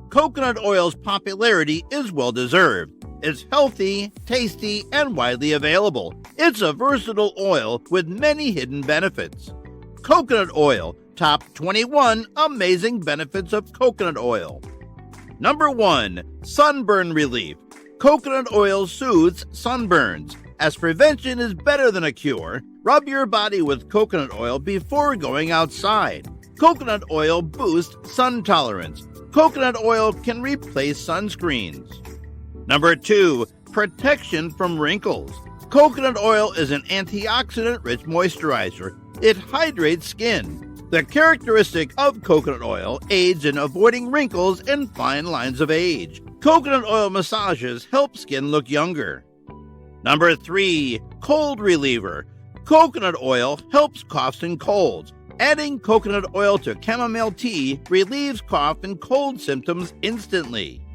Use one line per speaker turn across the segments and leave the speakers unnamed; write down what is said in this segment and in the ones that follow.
Coconut oil's popularity is well-deserved. It's healthy, tasty, and widely available. It's a versatile oil with many hidden benefits. Coconut oil. Top 21 amazing benefits of coconut oil. Number 1. Sunburn relief. Coconut oil soothes sunburns. As prevention is better than a cure, rub your body with coconut oil before going outside. Coconut oil boosts sun tolerance. Coconut oil can replace sunscreens. Number 2. Protection from wrinkles. Coconut oil is an antioxidant-rich moisturizer. It hydrates skin. The characteristic of coconut oil aids in avoiding wrinkles and fine lines of age. Coconut oil massages help skin look younger. Number 3. Cold reliever. Coconut oil helps coughs and colds. Adding coconut oil to chamomile tea relieves cough and cold symptoms instantly.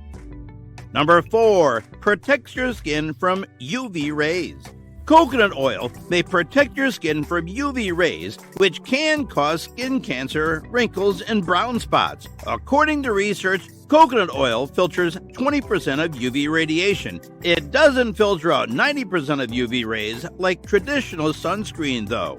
Number 4. Protects your skin from UV rays. Coconut oil may protect your skin from UV rays, which can cause skin cancer, wrinkles, and brown spots. According to research, coconut oil filters 20% of UV radiation. It doesn't filter out 90% of UV rays like traditional sunscreen, though.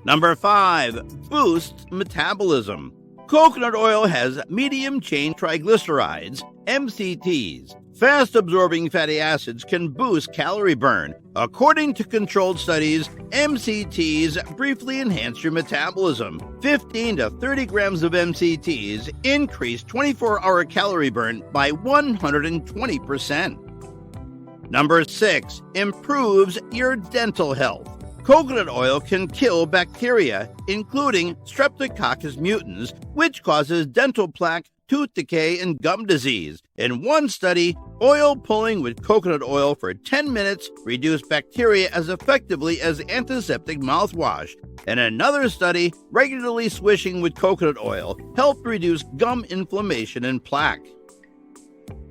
Number 5. Boosts metabolism. Coconut oil has medium-chain triglycerides, MCTs. Fast-absorbing fatty acids can boost calorie burn. According to controlled studies, MCTs briefly enhance your metabolism. 15 to 30 grams of MCTs increase 24-hour calorie burn by 120%. Number 6. Improves your dental health. Coconut oil can kill bacteria, including Streptococcus mutans, which causes dental plaque, tooth decay, and gum disease. In one study, oil pulling with coconut oil for 10 minutes reduced bacteria as effectively as antiseptic mouthwash. In another study, regularly swishing with coconut oil helped reduce gum inflammation and plaque.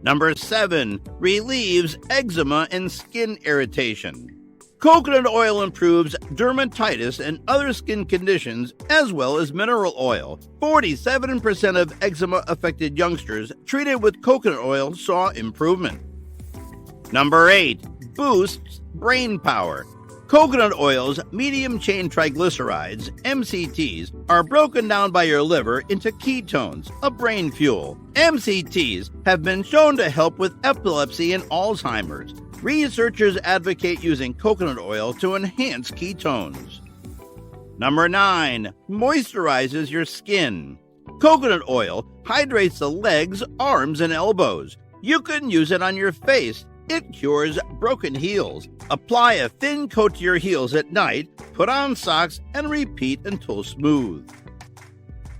Number 7. Relieves eczema and skin irritation. Coconut oil improves dermatitis and other skin conditions, as well as mineral oil. 47% of eczema-affected youngsters treated with coconut oil saw improvement. Number 8. Boosts brain power. Coconut oil's medium-chain triglycerides, MCTs, are broken down by your liver into ketones, a brain fuel. MCTs have been shown to help with epilepsy and Alzheimer's. Researchers advocate using coconut oil to enhance ketones. Number 9. Moisturizes your skin. Coconut oil hydrates the legs, arms, and elbows. You can use it on your face. It cures broken heels. Apply a thin coat to your heels at night, put on socks, and repeat until smooth.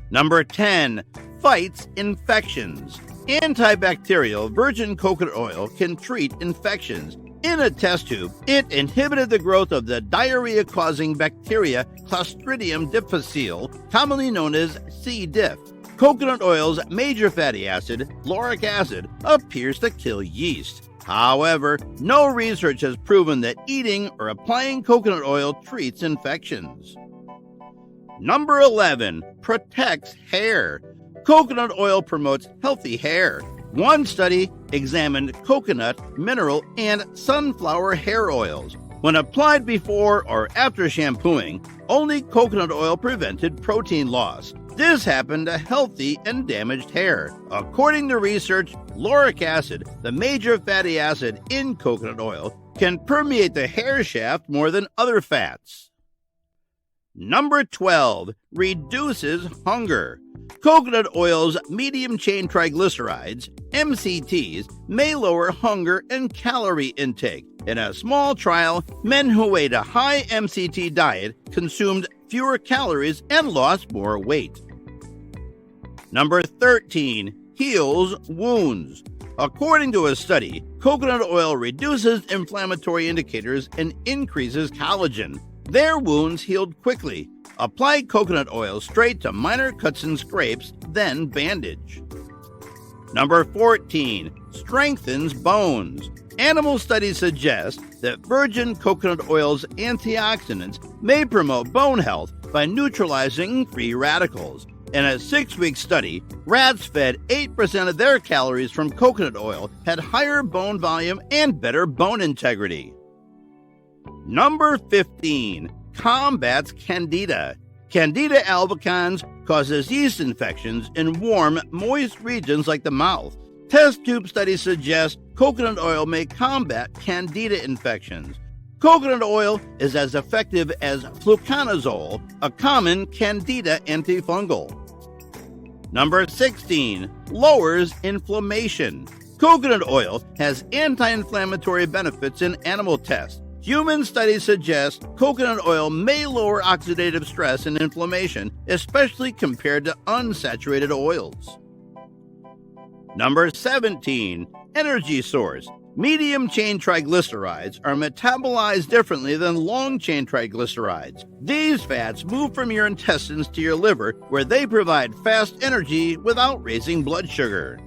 Number 10. Fights infections. Antibacterial virgin coconut oil can treat infections. In a test tube, it inhibited the growth of the diarrhea-causing bacteria Clostridium difficile, commonly known as C. diff. Coconut oil's major fatty acid, lauric acid, appears to kill yeast. However, no research has proven that eating or applying coconut oil treats infections. Number 11. Protects hair. Coconut oil promotes healthy hair. One study examined coconut, mineral, and sunflower hair oils. When applied before or after shampooing, only coconut oil prevented protein loss. This happened to healthy and damaged hair. According to research, lauric acid, the major fatty acid in coconut oil, can permeate the hair shaft more than other fats. Number 12. Reduces hunger. Coconut oil's medium-chain triglycerides, MCTs, may lower hunger and calorie intake. In a small trial, men who ate a high MCT diet consumed fewer calories and lost more weight. Number 13. Heals wounds. According to a study, coconut oil reduces inflammatory indicators and increases collagen. Their wounds healed quickly. Apply coconut oil straight to minor cuts and scrapes, then bandage. Number 14. Strengthens bones. Animal studies suggest that virgin coconut oil's antioxidants may promote bone health by neutralizing free radicals. In a 6-week study, rats fed 8% of their calories from coconut oil had higher bone volume and better bone integrity. Number 15. Combats Candida. Candida albicans causes yeast infections in warm, moist regions like the mouth. Test tube studies suggest coconut oil may combat candida infections. Coconut oil is as effective as fluconazole, a common candida antifungal. Number 16. Lowers inflammation. Coconut oil has anti-inflammatory benefits in animal tests. Human studies suggest coconut oil may lower oxidative stress and inflammation, especially compared to unsaturated oils. Number 17. Energy source. Medium-chain triglycerides are metabolized differently than long-chain triglycerides. These fats move from your intestines to your liver, where they provide fast energy without raising blood sugar.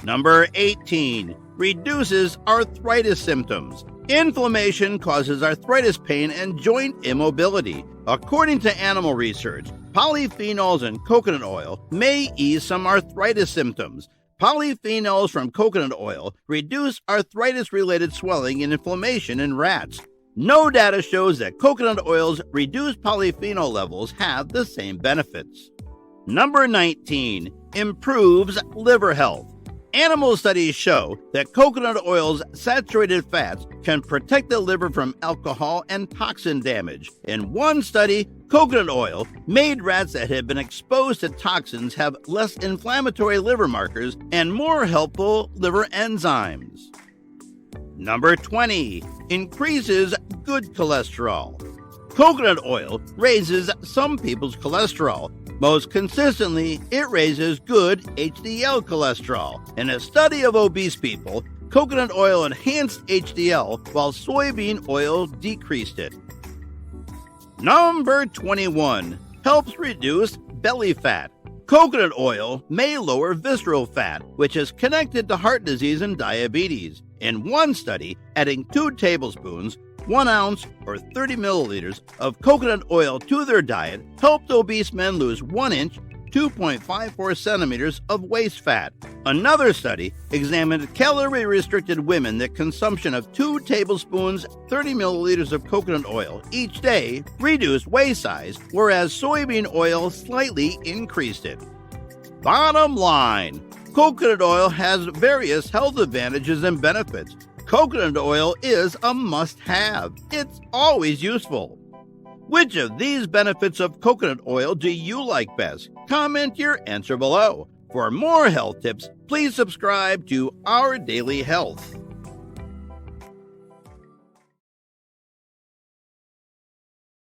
Number 18. Reduces arthritis symptoms. Inflammation causes arthritis pain and joint immobility. According to animal research, polyphenols in coconut oil may ease some arthritis symptoms. Polyphenols from coconut oil reduce arthritis-related swelling and inflammation in rats. No data shows that coconut oil's reduced polyphenol levels have the same benefits. Number 19. Improves liver health. Animal studies show that coconut oil's saturated fats can protect the liver from alcohol and toxin damage. In one study, coconut oil made rats that had been exposed to toxins have less inflammatory liver markers and more helpful liver enzymes. Number 20. Increases good cholesterol. Coconut oil raises some people's cholesterol. Most consistently, it raises good HDL cholesterol. In a study of obese people, coconut oil enhanced HDL while soybean oil decreased it. Number 21. Helps reduce belly fat. Coconut oil may lower visceral fat, which is connected to heart disease and diabetes. In one study, adding 2 tablespoons, 1 ounce or 30 milliliters of coconut oil to their diet helped obese men lose 1 inch, 2.54 centimeters of waist fat. Another study examined calorie-restricted women that consumption of 2 tablespoons, 30 milliliters of coconut oil each day reduced waist size, whereas soybean oil slightly increased it. Bottom line, coconut oil has various health advantages and benefits. Coconut oil is a must-have. It's always useful. Which of these benefits of coconut oil do you like best? Comment your answer below. For more health tips, please subscribe to Our Daily Health.